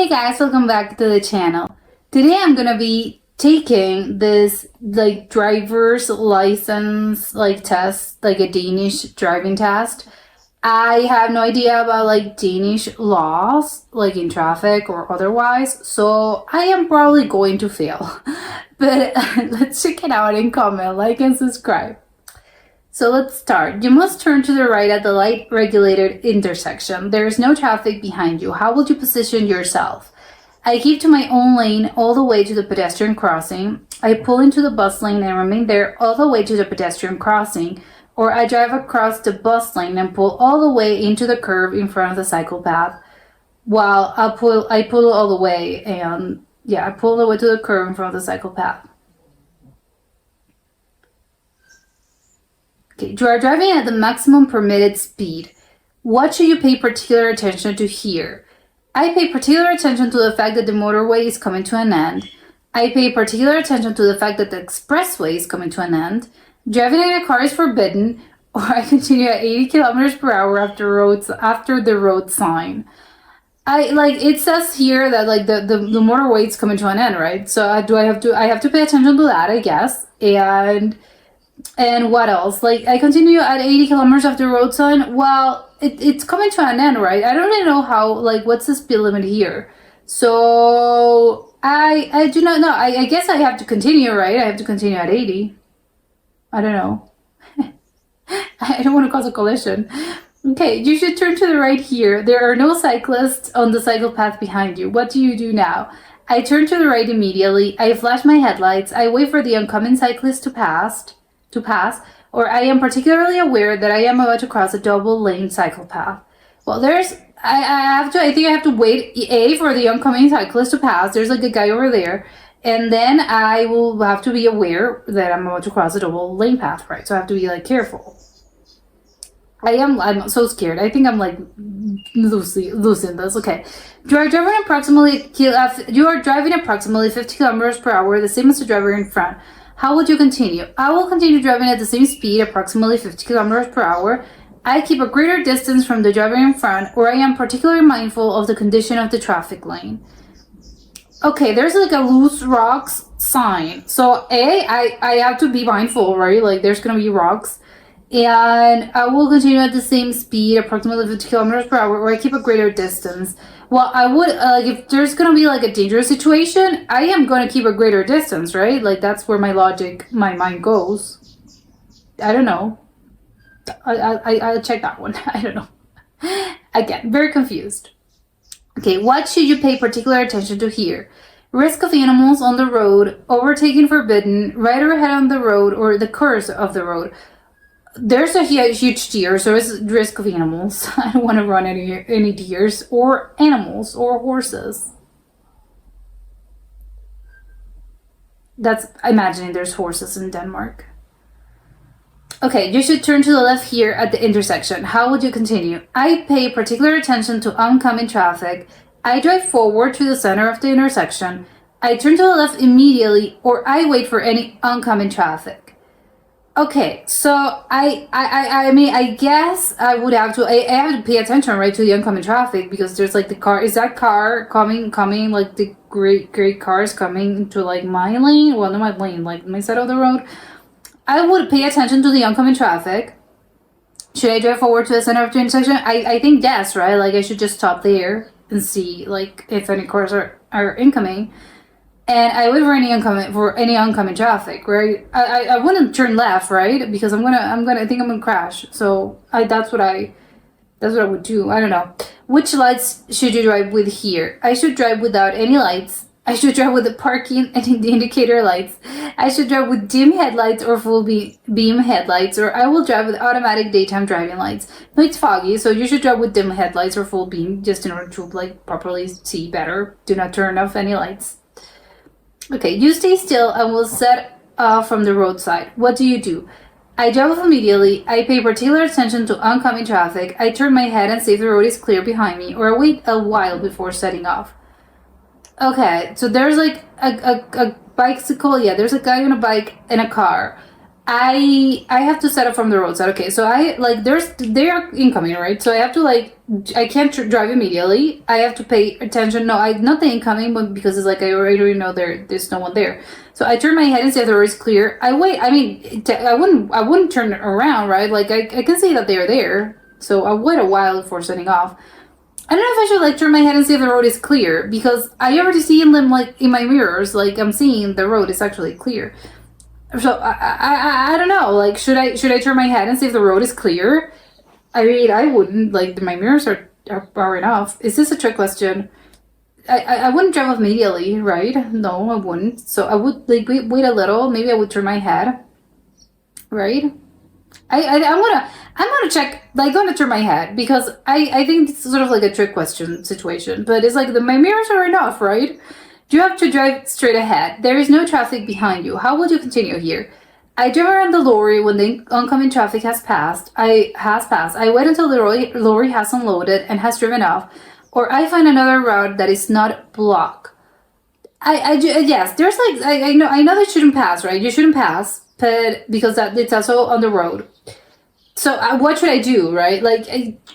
Hey guys, welcome back to the channel. Today I'm gonna be taking this driver's license test, like a Danish driving test. I have no idea about Danish laws, like in traffic or otherwise, so I am probably going to fail. But let's check it out and comment, like and subscribe. So let's start. You must turn to the right at the light-regulated intersection. There is no traffic behind you. How would you position yourself? I keep to my own lane all the way to the pedestrian crossing. I pull into the bus lane and remain there all the way to the pedestrian crossing. Or I drive across the bus lane and pull all the way into the curve in front of the cycle path. While I pull all the way and I pull all the way to the curve in front of the cycle path. Okay, you are driving at the maximum permitted speed. What should you pay particular attention to here? I pay particular attention to the fact that the motorway is coming to an end. I pay particular attention to the fact that the expressway is coming to an end. Driving in a car is forbidden, or I continue at 80 kilometers per hour after the road sign. It says here that the motorway is coming to an end, right? So I have to pay attention to that, I guess. And what else? I continue at 80 kilometers after the road sign. Well, it's coming to an end, right? I don't really know how, what's the speed limit here? So, I do not know. I guess I have to continue, right? I have to continue at 80. I don't know. I don't want to cause a collision. Okay, you should turn to the right here. There are no cyclists on the cycle path behind you. What do you do now? I turn to the right immediately. I flash my headlights. I wait for the oncoming cyclist to pass, or I am particularly aware that I am about to cross a double lane cycle path. Well, I think I have to wait for the oncoming cyclist to pass. There's a guy over there. And then I will have to be aware that I'm about to cross a double lane path, right? So I have to be careful. I'm so scared. I think I'm losing this. Okay. You are driving approximately 50 kilometers per hour, the same as the driver in front. How would you continue? I will continue driving at the same speed, approximately 50 kilometers per hour. I keep a greater distance from the driver in front, or I am particularly mindful of the condition of the traffic lane. Okay, there's a loose rocks sign. So I have to be mindful, right? There's gonna be rocks. And I will continue at the same speed, approximately 50 kilometers per hour, or I keep a greater distance. Well, I would, if there's going to be, a dangerous situation, I am going to keep a greater distance, right? That's where my mind goes. I don't know. I'll check that one. I don't know. Again, very confused. Okay, what should you pay particular attention to here? Risk of animals on the road, overtaking forbidden, rider ahead on the road, or the course of the road. There's a huge deer, so it's risk of animals. I don't want to run any deers or animals or horses. That's imagining there's horses in Denmark. Okay, you should turn to the left here at the intersection. How would you continue? I pay particular attention to oncoming traffic. I drive forward to the center of the intersection. I turn to the left immediately, or I wait for any oncoming traffic. Okay, so I guess I would have to. I have to pay attention, right, to the oncoming traffic, because there's the car. Is that car coming? The great cars coming into my lane? Well, not my lane, my side of the road. I would pay attention to the oncoming traffic. Should I drive forward to the center of the intersection? I think yes, right? I should just stop there and see if any cars are incoming. And I wait for any oncoming traffic, right? I wouldn't turn left, right? Because I think I'm gonna crash. So that's what I would do. I don't know. Which lights should you drive with here? I should drive without any lights. I should drive with the parking and the indicator lights. I should drive with dim headlights or full beam headlights, or I will drive with automatic daytime driving lights. No, it's foggy, so you should drive with dim headlights or full beam, just in order to properly see better. Do not turn off any lights. Okay, you stay still and will set off from the roadside. What do you do? I drive off immediately. I pay particular attention to oncoming traffic. I turn my head and see if the road is clear behind me, or I wait a while before setting off. Okay, so there's a bicycle. Yeah, there's a guy on a bike and a car. I have to set up from the roadside. Okay, so I like they are incoming, right? So I have to like I can't drive immediately. I have to pay attention. No, I not the incoming, but because it's like I already know there's no one there. So I turn my head and see if the road is clear. I wait. I mean, I wouldn't turn around, right? Like I can see that they're there. So I wait a while before setting off. I don't know if I should like turn my head and see if the road is clear because I already see them like in my mirrors. Like I'm seeing the road is actually clear. So I don't know. Like should I turn my head and see if the road is clear? I mean I wouldn't. Like my mirrors are enough. Is this a trick question? I wouldn't drive off immediately, right? No, I wouldn't. So I would like wait a little. Maybe I would turn my head, right? I'm gonna check. Like, gonna turn my head because I think it's sort of like a trick question situation. But it's like my mirrors are enough, right? Do you have to drive straight ahead? There is no traffic behind you. How would you continue here? I drive around the lorry when the oncoming traffic has passed. I wait until the lorry has unloaded and has driven off, or I find another route that is not blocked. Yes, there's like I know that shouldn't pass, right? You shouldn't pass, but because that it's also on the road. So what should I do, right? Like,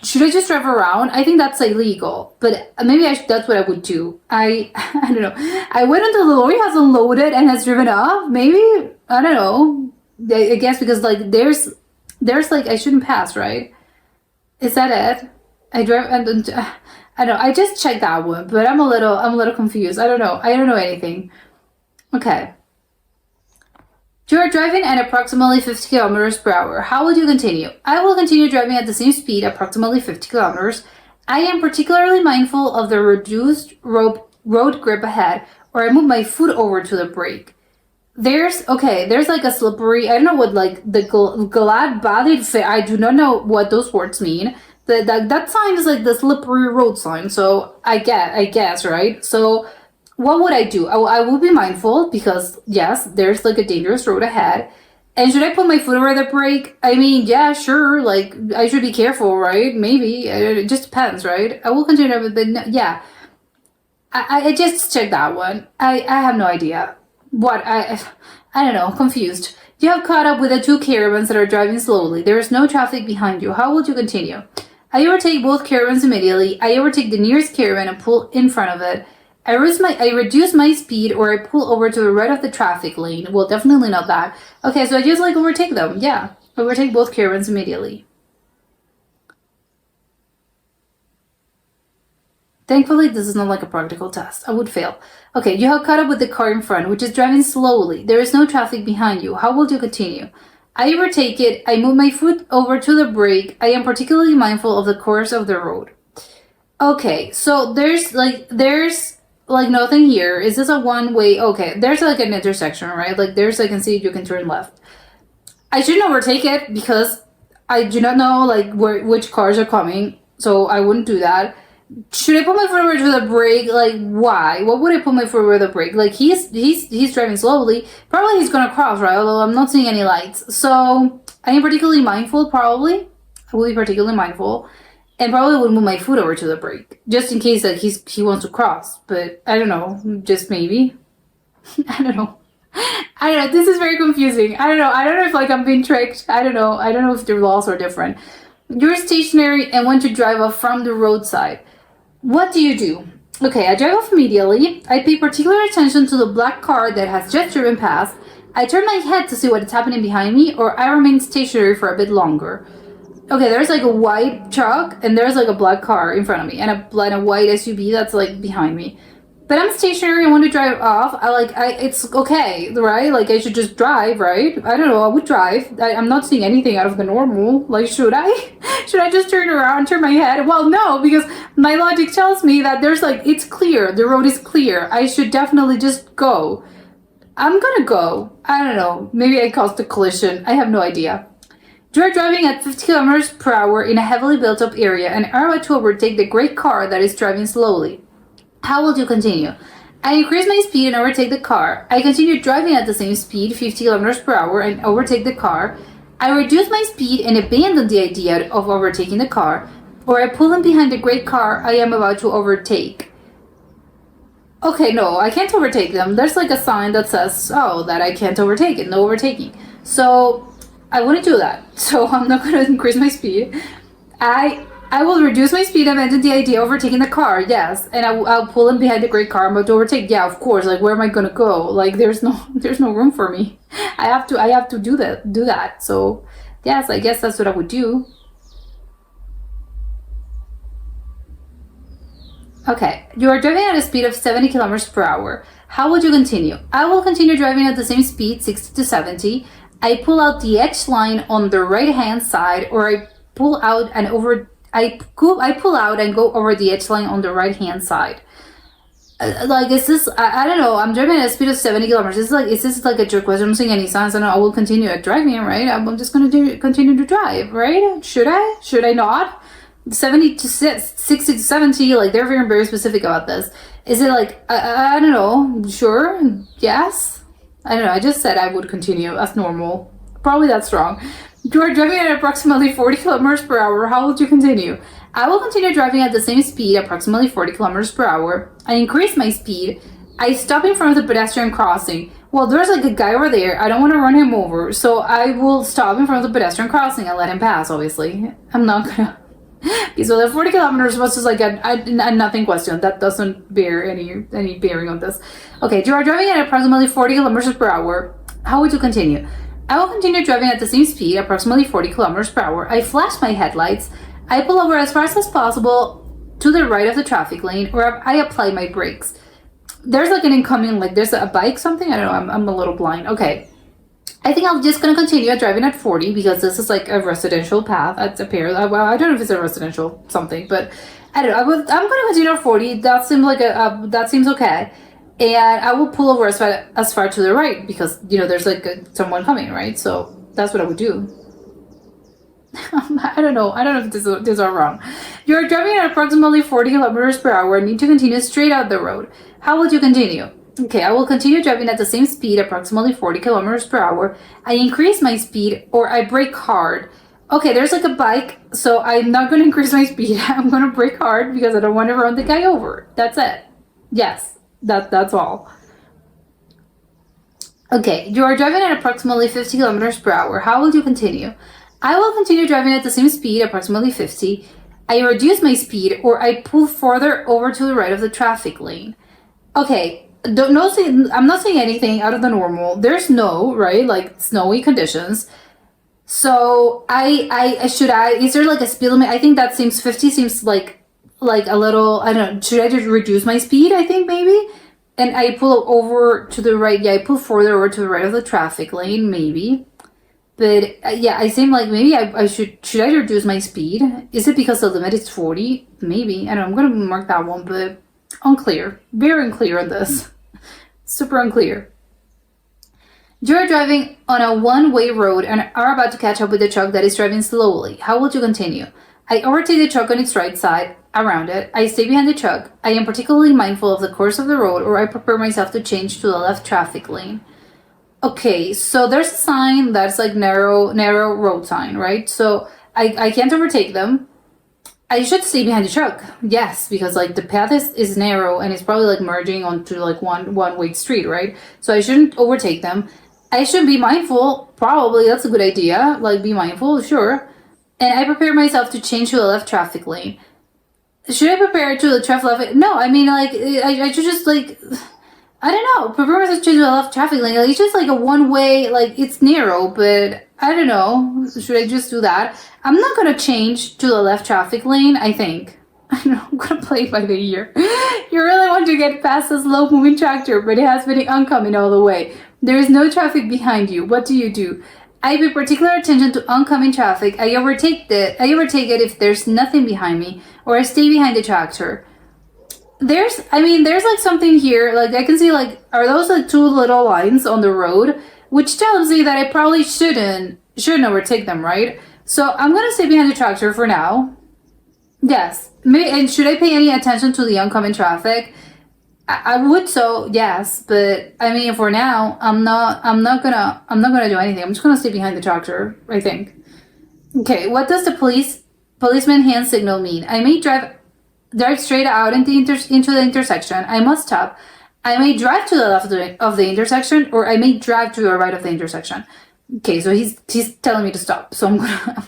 should I just drive around? I think that's illegal, but maybe that's what I would do. I don't know. I wait until the lorry has unloaded and has driven off. Maybe I don't know. I guess because like there's like I shouldn't pass, right? Is that it? I drive and I don't know. I just checked that one, but I'm a little confused. I don't know. I don't know anything. Okay. You are driving at approximately 50 kilometers per hour. How will you continue? I will continue driving at the same speed, approximately 50 kilometers. I am particularly mindful of the reduced road grip ahead, or I move my foot over to the brake. There's like a slippery, I don't know what like the glad bodied fit. I do not know what those words mean. That sign is like the slippery road sign. So I guess, right? So what would I do? I will be mindful because yes, there's like a dangerous road ahead. And should I put my foot over the brake? I mean, yeah, sure. Like I should be careful, right? Maybe it just depends, right? I will continue with, but no, yeah. I just checked that one. I have no idea. What I don't know. Confused. You have caught up with the two caravans that are driving slowly. There is no traffic behind you. How would you continue? I overtake both caravans immediately. I overtake the nearest caravan and pull in front of it. I reduce my speed or I pull over to the right of the traffic lane. Well, definitely not that. Okay, so I just like overtake them. Yeah, overtake both caravans immediately. Thankfully, this is not like a practical test. I would fail. Okay, you have caught up with the car in front, which is driving slowly. There is no traffic behind you. How will you continue? I overtake it. I move my foot over to the brake. I am particularly mindful of the course of the road. Okay, so there's nothing here. Is this a one-way? Okay, there's like an intersection, right? Like there's, I can see you can turn left. I shouldn't overtake it because I do not know like which cars are coming, so I wouldn't do that. Should I put my foot over to the brake? Like why? What would I put my foot over the brake? Like he's driving slowly. Probably he's gonna cross, right? Although I'm not seeing any lights. So I am particularly mindful, probably. I will be particularly mindful. And probably would move my foot over to the brake. Just in case that he wants to cross. But I don't know. Just maybe. I don't know. I don't know. This is very confusing. I don't know. I don't know if like I'm being tricked. I don't know. I don't know if the laws are different. You're stationary and want to drive off from the roadside. What do you do? Okay, I drive off immediately. I pay particular attention to the black car that has just driven past. I turn my head to see what is happening behind me, or I remain stationary for a bit longer. Okay, there's like a white truck and there's like a black car in front of me and a white SUV that's like behind me. But I'm stationary and want to drive off. It's okay, right? Like I should just drive, right? I don't know. I would drive. I'm not seeing anything out of the normal. Like, should I? Should I just turn around, turn my head? Well, no, because my logic tells me that there's like, it's clear. The road is clear. I should definitely just go. I'm gonna go. I don't know. Maybe I caused a collision. I have no idea. You are driving at 50 kilometers per hour in a heavily built up area and are about to overtake the great car that is driving slowly. How will you continue? I increase my speed and overtake the car. I continue driving at the same speed, 50 kilometers per hour, and overtake the car. I reduce my speed and abandon the idea of overtaking the car, or I pull in behind the great car I am about to overtake. Okay, no, I can't overtake them. There's like a sign that says, oh, that I can't overtake it, no overtaking. So I wouldn't do that. So I'm not going to increase my speed. I will reduce my speed. I abandon the idea of overtaking the car, yes, and I'll pull in behind the great car. I'm about to overtake, yeah, of course. Like, where am I gonna go? Like, there's no room for me. I have to do that. So, yes, I guess that's what I would do. Okay, you are driving at a speed of 70 kilometers per hour. How would you continue? I will continue driving at the same speed, 60 to 70. I pull out the edge line on the right hand side, or I pull out and over. I pull out and go over the edge line on the right hand side. Like, is this? I don't know. I'm driving at a speed of 70 kilometers. Is this like a trick question? I'm saying any signs, and I will continue at driving, right? I'm just gonna continue to drive, right? Should I? Should I not? 70 to 60 to 70, like, they're very, very specific about this. Is it like, I don't know, sure, yes? I don't know, I just said I would continue as normal. Probably that's wrong. You are driving at approximately 40 kilometers per hour. How would you continue? I will continue driving at the same speed, approximately 40 kilometers per hour. I increase my speed. I stop in front of the pedestrian crossing. Well, there's like a guy over there. I don't want to run him over, so I will stop in front of the pedestrian crossing and let him pass, obviously. I'm not gonna... So the 40 kilometers was just like a nothing question. That doesn't bear any bearing on this. Okay, you are driving at approximately 40 kilometers per hour. How would you continue? I will continue driving at the same speed, approximately 40 kilometers per hour. I flash my headlights. I pull over as fast as possible to the right of the traffic lane, or I apply my brakes. There's like an incoming, like there's a bike, something? I don't know, I'm a little blind. Okay. I think I'm just going to continue driving at 40 because this is like a residential path. It's a pair. Well, I don't know if it's a residential something, but I don't know. I'm going to continue at 40. That seems like that seems okay. And I will pull over as far to the right because, there's like someone coming, right? So that's what I would do. I don't know. I don't know if these are wrong. You're driving at approximately 40 kilometers per hour and need to continue straight out the road. How would you continue? Okay, I will continue driving at the same speed, approximately 40 kilometers per hour. I increase my speed, or I brake hard. Okay, there's like a bike, so I'm not going to increase my speed. I'm going to brake hard because I don't want to run the guy over. That's it. Yes, that's all. Okay, you are driving at approximately 50 kilometers per hour. How will you continue? I will continue driving at the same speed, approximately 50. I reduce my speed, or I pull further over to the right of the traffic lane. Okay, I'm not saying anything out of the normal. There's snow, right? Like snowy conditions. So is there like a speed limit? I think that 50 seems like a little, I don't know. Should I just reduce my speed? I think maybe. And I pull over to the right. Yeah, I pull further over to the right of the traffic lane, maybe. But yeah, I seem like maybe I should I reduce my speed? Is it because the limit is 40? Maybe. I don't know. I'm gonna mark that one, but unclear. Very unclear on this. Super unclear. You're driving on a one-way road and are about to catch up with the truck that is driving slowly. How would you continue? I overtake the truck on its right side, around it. I stay behind the truck. I am particularly mindful of the course of the road, or I prepare myself to change to the left traffic lane. Okay, so there's a sign that's like narrow road sign, right? So I can't overtake them. I should stay behind the truck. Yes, because like the path is narrow and it's probably like merging onto like one-way street, right? So I shouldn't overtake them. I should be mindful. Probably that's a good idea. Like be mindful, sure. And I prepare myself to change to the left traffic lane. Should I prepare to the traffic left? No, I mean like I should just like I don't know. Prepare myself to change to the left traffic lane. Like, it's just like a one-way. Like it's narrow, but I don't know. Should I just do that? I'm not gonna change to the left traffic lane, I think. I don't know, I'm gonna play it by the ear. You really want to get past a slow-moving tractor, but it has been oncoming all the way. There is no traffic behind you. What do? I pay particular attention to oncoming traffic. I overtake it if there's nothing behind me, or I stay behind the tractor. There's like something here, like I can see like, are those like two little lines on the road? Which tells me that I probably shouldn't overtake them, right? So I'm gonna stay behind the tractor for now. Yes. And should I pay any attention to the oncoming traffic? I would, so yes, but I mean for now I'm not gonna do anything. I'm just gonna stay behind the tractor, I think. Okay, what does the policeman hand signal mean? I may drive straight out into the intersection. I must stop. I may drive to the left of the intersection, or I may drive to the right of the intersection. Okay, so he's telling me to stop, so I'm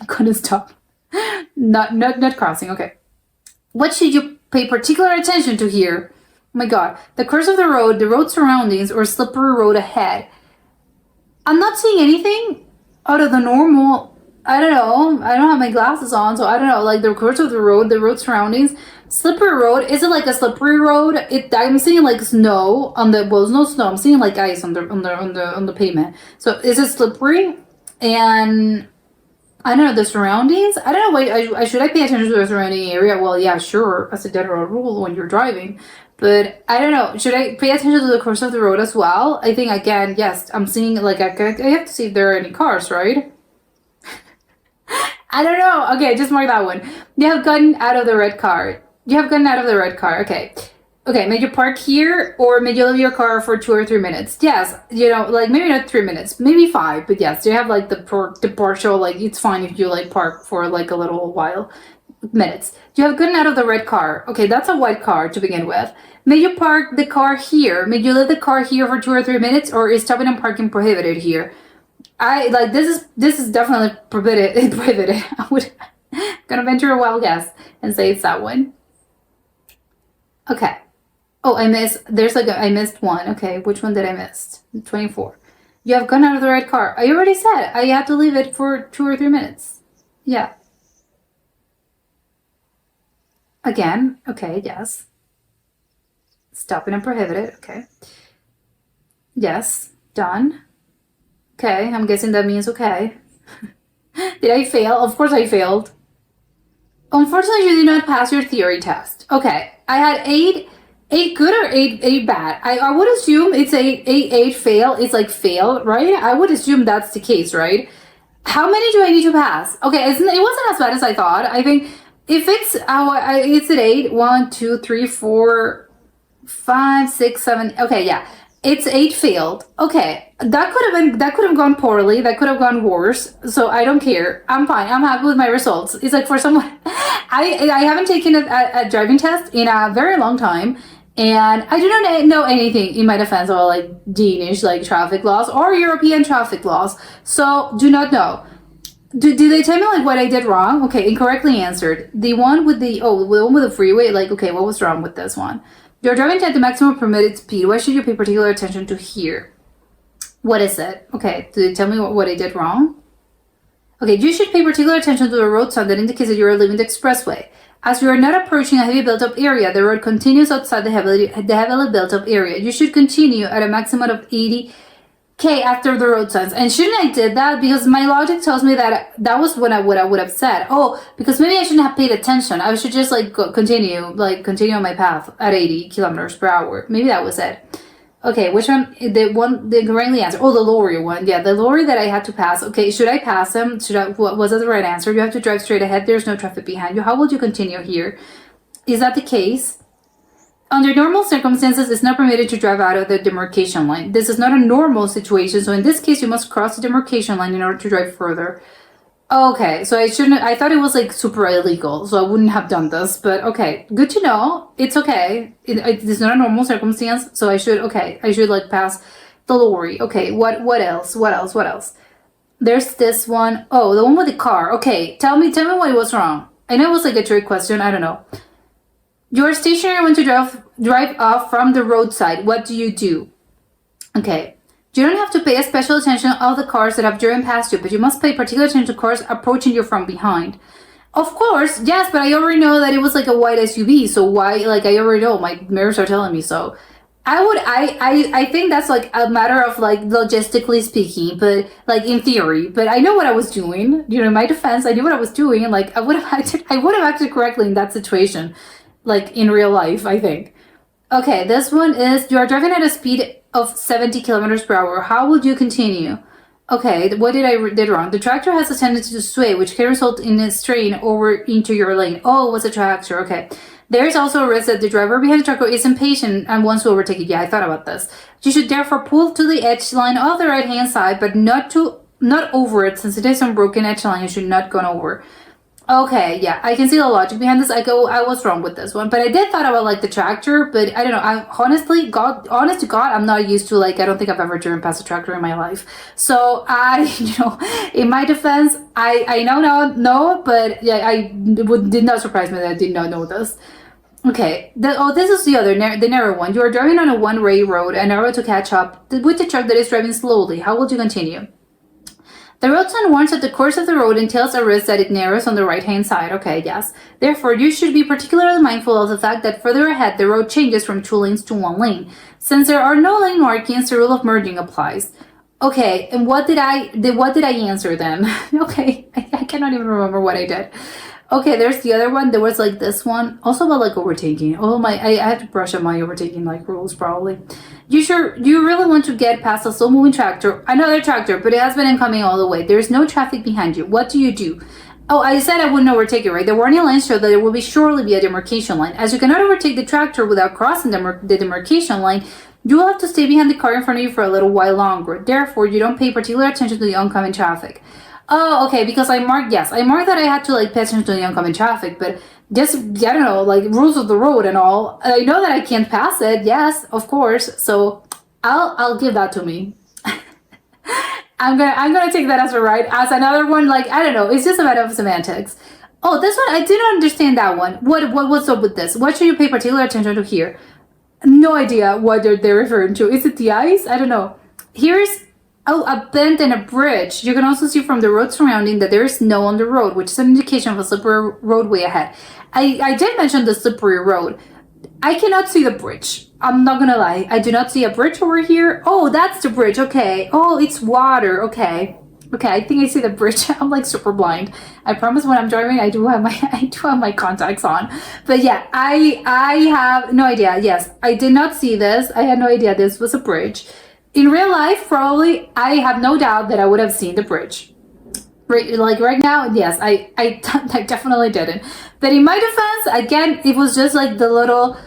gonna stop. Not crossing. Okay. What should you pay particular attention to here? Oh my god. The curves of the road surroundings, or slippery road ahead. I'm not seeing anything out of the normal. I don't know. I don't have my glasses on, so I don't know. Like the curves of the road surroundings. Slippery road. Is it like a slippery road? I'm seeing like snow on the, well, no snow. I'm seeing like ice on the pavement. So is it slippery? And I don't know, the surroundings. I don't know. Wait, should I pay attention to the surrounding area? Well, yeah, sure. That's a general rule when you're driving. But I don't know. Should I pay attention to the course of the road as well? I think again, yes. I'm seeing like I have to see if there are any cars, right? I don't know. Okay, just mark that one. You have gotten out of the red car. You have gotten out of the red car. Okay. Okay, may you park here, or may you leave your car for 2 or 3 minutes? Yes, like maybe not 3 minutes, maybe 5, but yes, you have like the partial, like it's fine if you like park for like a little while, minutes. You have gotten out of the red car. Okay, that's a white car to begin with. May you park the car here? May you leave the car here for 2 or 3 minutes, or is stopping and parking prohibited here? I like this is definitely prohibited. Prohibited. I would gonna venture a wild guess and say it's that one. Okay. Oh, I missed one. Okay, which one did I miss? 24. You have gone out of the red car. I already said I had to leave it for 2 or 3 minutes. Yeah. Again, okay, yes. Stopping and prohibited, okay. Yes, done. Okay, I'm guessing that means okay. Did I fail? Of course I failed. Unfortunately, you did not pass your theory test. Okay, I had 8 good or 8 bad. I would assume it's 8 fail. It's like fail, right? I would assume that's the case, right? How many do I need to pass? Okay, it wasn't as bad as I thought. I think if it's an 8, 1, 2, 3, 4, 5, 6, 7. Okay, yeah. It's 8 failed. Okay, that could have gone poorly. That could have gone worse. So I don't care. I'm fine. I'm happy with my results. It's like for someone, I haven't taken a driving test in a very long time, and I do not know anything in my defense about like Danish like traffic laws or European traffic laws. So do not know. Do they tell me like what I did wrong? Okay, incorrectly answered. The one with the one with the freeway. Like, okay, what was wrong with this one? You're driving at the maximum permitted speed. Why should you pay particular attention to here? What is it? Okay, do they tell me what I did wrong? Okay, you should pay particular attention to the road sign that indicates that you are leaving the expressway. As you are not approaching a heavy built-up area, the road continues outside the heavily built-up area. You should continue at a maximum of 80 after the road signs. And shouldn't I did that? Because my logic tells me that was what I would have said. Oh, because maybe I shouldn't have paid attention. I should just like continue on my path at 80 kilometers per hour. Maybe that was it. Okay, which one? The correctly answer. Oh, the lorry one. Yeah, the lorry that I had to pass. Okay, should I pass him? Was that the right answer? You have to drive straight ahead. There's no traffic behind you. How would you continue here? Is that the case? Under normal circumstances, it's not permitted to drive out of the demarcation line. This is not a normal situation, so in this case, you must cross the demarcation line in order to drive further. Okay, so I thought it was like super illegal, so I wouldn't have done this, but okay, good to know. It's okay. It's not a normal circumstance, so I should like pass the lorry. Okay, what else? There's this one. Oh, the one with the car. Okay, tell me what was wrong. I know it was like a trick question, I don't know. You're stationary when to drive off from the roadside. What do? Okay. You don't have to pay special attention to all the cars that have driven past you, but you must pay particular attention to cars approaching you from behind. Of course, yes, but I already know that it was like a white SUV, so why, like I already know, my mirrors are telling me so. I think that's like a matter of like logistically speaking, but like in theory, but I know what I was doing. In my defense, I knew what I was doing, and like I would have acted correctly in that situation. Like in real life, I think. Okay, this one is you are driving at a speed of 70 kilometers per hour. How would you continue? Okay, what did wrong? The tractor has a tendency to sway, which can result in a strain over into your lane. Oh, it was a tractor. Okay. There is also a risk that the driver behind the tractor is impatient and wants to overtake it. Yeah, I thought about this. You should therefore pull to the edge line of the right-hand side, but not over it, since it is on broken edge line. You should not go over. Okay, yeah, I can see the logic behind this. I was wrong with this one, but I did thought about like the tractor, but I don't know. I honestly, honest to God, I'm not used to like. I don't think I've ever driven past a tractor in my life. So I, in my defense, I know now, no, but yeah, did not surprise me that I did not know this. Okay, this is the other, the narrow one. You are driving on a one-way road and in order to catch up with the truck that is driving slowly. How would you continue? The road sign warns that the course of the road entails a risk that it narrows on the right-hand side. Okay, yes. Therefore, you should be particularly mindful of the fact that further ahead, the road changes from 2 lanes to 1 lane. Since there are no lane markings, the rule of merging applies. Okay, and what did I answer then? Okay, I cannot even remember what I did. Okay, there's the other one. There was like this one, also about like overtaking. I had to brush up my overtaking like rules probably. You really want to get past a slow moving tractor, another tractor, but it has been incoming all the way. There's no traffic behind you. What do you do? Oh, I said I wouldn't overtake it, right? The warning lines show that there will surely be a demarcation line. As you cannot overtake the tractor without crossing the demarcation line, you will have to stay behind the car in front of you for a little while longer. Therefore, you don't pay particular attention to the oncoming traffic. Oh, okay, because I marked that I had to like pay attention to the oncoming traffic, but just, I don't know, like rules of the road and all. I know that I can't pass it, yes, of course, so I'll give that to me. I'm gonna take that as a right. As another one, like, I don't know, it's just a matter of semantics. Oh, this one, I didn't understand that one. What's up with this? What should you pay particular attention to here? No idea what they're referring to. Is it the ice? I don't know. Here's a bend and a bridge. You can also see from the road surrounding that there is snow on the road, which is an indication of a slippery roadway ahead. I did mention the slippery road. I cannot see the bridge. I'm not gonna lie. I do not see a bridge over here. Oh, that's the bridge. Okay. Oh, it's water. Okay. Okay, I think I see the bridge. I'm like super blind. I promise when I'm driving, I do have my contacts on. But yeah, I have no idea. Yes, I did not see this. I had no idea this was a bridge. In real life, probably, I have no doubt that I would have seen the bridge. Right now, yes, I definitely didn't. But in my defense, again, it was just like the little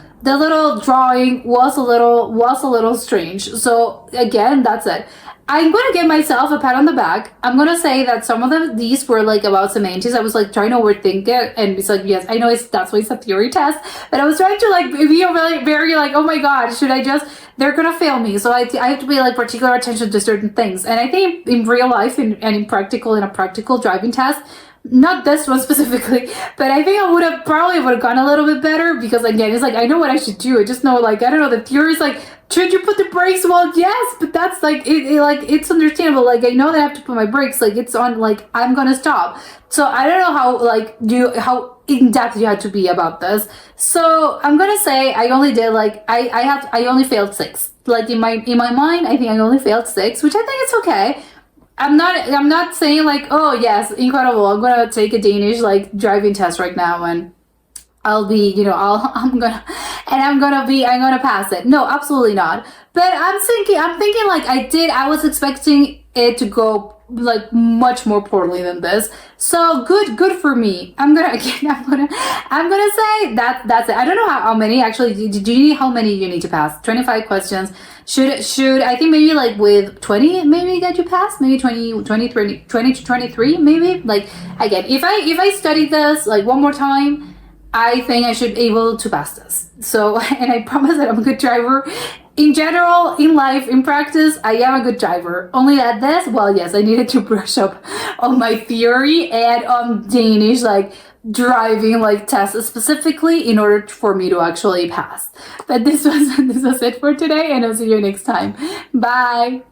drawing was a little strange. So again, that's it. I'm gonna give myself a pat on the back. I'm gonna say that some of these were like about semantics. I was like trying to overthink it, and it's like, yes, I know that's why it's a theory test, but I was trying to like be really very like, oh my god, should I just? They're gonna fail me, so I have to pay like particular attention to certain things. And I think in real life and in a practical driving test, not this one specifically, but I think I would have gone a little bit better, because again, it's like I know what I should do. I just know, like, I don't know, the theory is like, should you put the brakes? Well, yes, but that's like like it's understandable. Like, I know that I have to put my brakes. Like, it's on, like, I'm gonna stop. So I don't know how in depth you had to be about this. So I'm gonna say I only did like I only failed 6. Like in my mind, I think I only failed 6, which I think it's okay. I'm not saying like, oh yes, incredible, I'm gonna take a Danish like driving test right now and I'll be, I'm gonna pass it. No, absolutely not. But I'm thinking like I was expecting it to go like much more poorly than this. So good for me. I'm gonna say that's it. I don't know how many actually. Do you need how many you need to pass? 25 questions. Should I think maybe like with 20 maybe that you pass? Maybe 20 to 23 maybe? Like, again, if I study this like one more time, I think I should be able to pass this. So, and I promise that I'm a good driver. In general, in life, in practice, I am a good driver. Only at this, well, yes, I needed to brush up on my theory and on Danish, like, driving, like, tests specifically in order for me to actually pass. But this was it for today, and I'll see you next time. Bye!